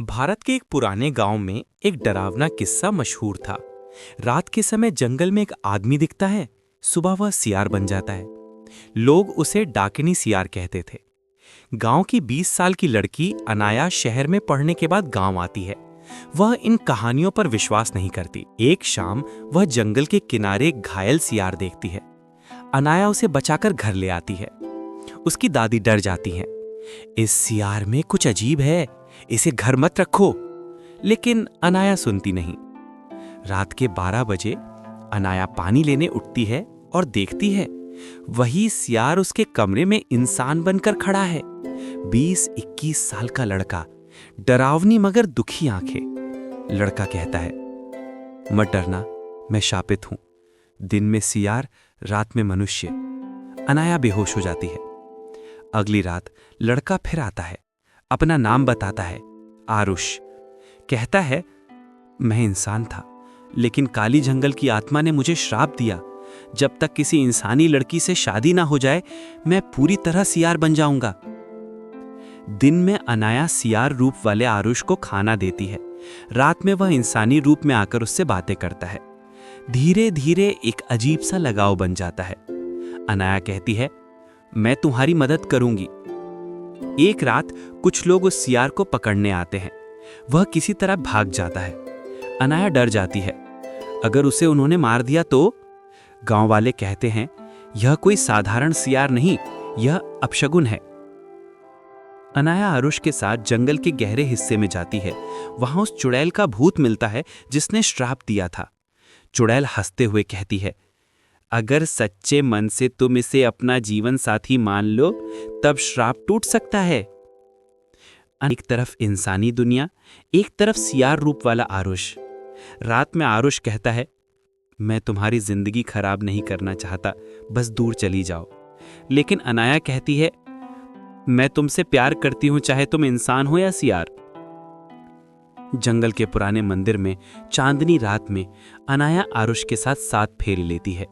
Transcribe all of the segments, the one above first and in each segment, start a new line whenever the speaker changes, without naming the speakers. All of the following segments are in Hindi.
भारत के एक पुराने गांव में एक डरावना किस्सा मशहूर था। रात के समय जंगल में एक आदमी दिखता है। सुबह वह सियार बन जाता है। लोग उसे डाकिनी सियार कहते थे। गांव की 20 साल की लड़की अनाया शहर में पढ़ने के बाद गांव आती है। वह इन कहानियों पर विश्वास नहीं करती। एक शाम वह जंगल के किनारे एक घायल सियार देखती है। अनाया उसे बचाकर घर ले आती है। उसकी दादी डर जाती हैं। इस सियार में कुछ अजीब है, इसे घर मत रखो। लेकिन अनाया सुनती नहीं। रात के 12 बजे अनाया पानी लेने उठती है और देखती है वही सियार उसके कमरे में इंसान बनकर खड़ा है। 20-21 साल का लड़का, डरावनी मगर दुखी आंखें। लड़का कहता है, मत डरना, मैं शापित हूं। दिन में सियार, रात में मनुष्य। अनाया बेहोश हो जाती है। अगली रात लड़का फिर आता है। अपना नाम बताता है, आरुष। कहता है, मैं इंसान था, लेकिन काली जंगल की आत्मा ने मुझे श्राप दिया। जब तक किसी इंसानी लड़की से शादी ना हो जाए, मैं पूरी तरह सियार बन जाऊंगा। दिन में अनाया सियार रूप वाले आरुष को खाना देती है। रात में वह इंसानी रूप में आकर उससे बातें करता है। धीरे धीरे एक अजीब सा लगाव बन जाता है। अनाया कहती है, मैं तुम्हारी मदद करूंगी। एक रात कुछ लोग उस सियार को पकड़ने आते हैं। वह किसी तरह भाग जाता है। अनाया डर जाती है, अगर उसे उन्होंने मार दिया तो? गांव वाले कहते हैं, यह कोई साधारण सियार नहीं, यह अपशगुन है। अनाया आरुष के साथ जंगल के गहरे हिस्से में जाती है। वहां उस चुड़ैल का भूत मिलता है जिसने श्राप दिया था। चुड़ैल हंसते हुए कहती है, अगर सच्चे मन से तुम इसे अपना जीवन साथी मान लो, तब श्राप टूट सकता है। एक तरफ इंसानी दुनिया, एक तरफ सियार रूप वाला आरुष। रात में आरुष कहता है, मैं तुम्हारी जिंदगी खराब नहीं करना चाहता, बस दूर चली जाओ। लेकिन अनाया कहती है, मैं तुमसे प्यार करती हूं, चाहे तुम इंसान हो या सियार। जंगल के पुराने मंदिर में चांदनी रात में अनाया आरुष के साथ 7 फेरे लेती है।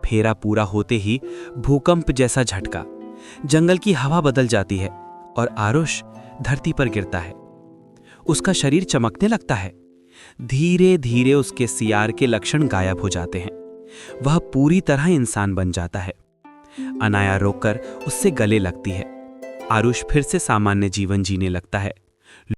फेरा पूरा होते ही भूकंप जैसा झटका, जंगल की हवा बदल जाती है और आरुष धरती पर गिरता है। उसका शरीर चमकने लगता है। धीरे धीरे उसके सियार के लक्षण गायब हो जाते हैं। वह पूरी तरह इंसान बन जाता है। अनाया रोककर उससे गले लगती है। आरुष फिर से सामान्य जीवन जीने लगता है।